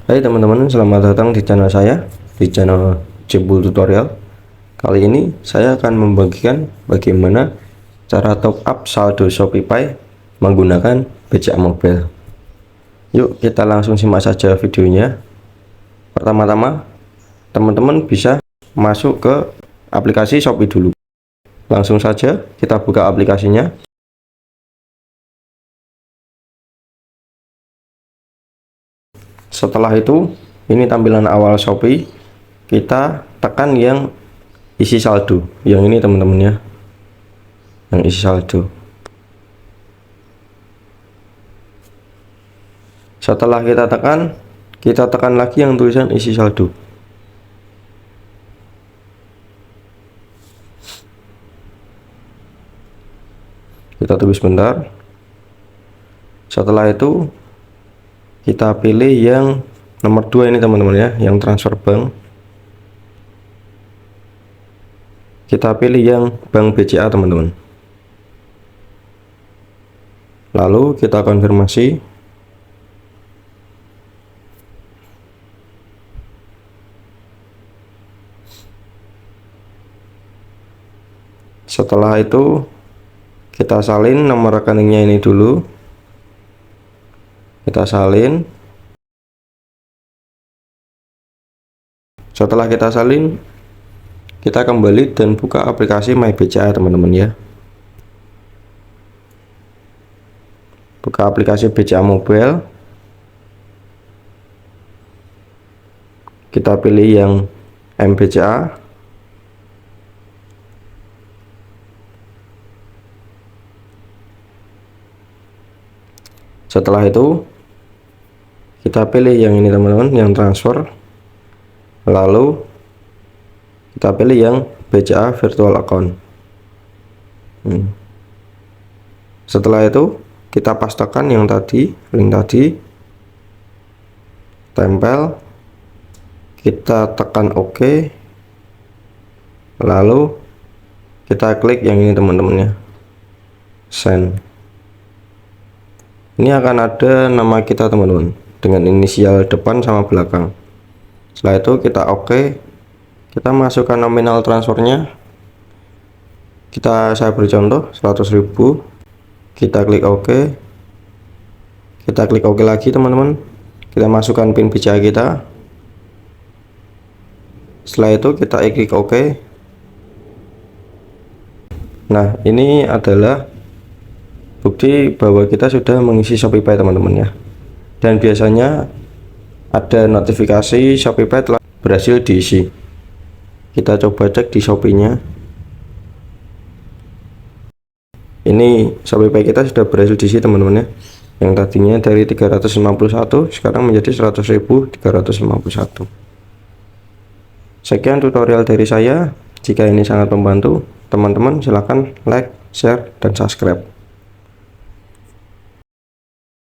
Hai teman-teman, selamat datang di channel saya, di channel Jebul Tutorial. Kali ini saya akan membagikan bagaimana cara top up saldo Shopee menggunakan BCA Mobile. Yuk kita langsung simak saja videonya. Pertama-tama, teman-teman bisa masuk ke aplikasi Shopee dulu. Langsung saja kita buka aplikasinya. Setelah itu, ini tampilan awal Shopee. Kita tekan yang isi saldo, yang ini teman-teman ya, yang isi saldo. Setelah kita tekan lagi yang tulisan isi saldo. Kita tunggu sebentar. Setelah itu kita pilih yang nomor 2 ini teman-teman ya, yang transfer bank. Kita pilih yang bank BCA teman-teman. Lalu kita konfirmasi. Setelah itu kita salin nomor rekeningnya ini dulu. Kita salin. Setelah kita salin, kita kembali dan buka aplikasi My BCA teman-teman ya. Buka aplikasi BCA Mobile. Kita pilih yang MBCA. Setelah itu kita pilih yang ini teman-teman, yang transfer. Lalu kita pilih yang BCA virtual account. Setelah itu kita pastekan yang tadi, link tadi, tempel, kita tekan OK, lalu kita klik yang ini teman-teman ya, send. Ini akan ada nama kita teman-teman dengan inisial depan sama belakang. Setelah itu kita OK, kita masukkan nominal transfernya. Saya beri contoh 100.000. Kita klik OK. Kita klik OK lagi teman-teman. Kita masukkan PIN BCA kita. Setelah itu kita klik OK. Nah, ini adalah bukti bahwa kita sudah mengisi ShopeePay teman-teman ya. Dan biasanya ada notifikasi ShopeePay telah berhasil diisi. Kita coba cek di Shopee-nya. Ini ShopeePay kita sudah berhasil diisi teman-teman ya. Yang tadinya dari 351 sekarang menjadi 100.351. Sekian tutorial dari saya. Jika ini sangat membantu, teman-teman silahkan like, share, dan subscribe.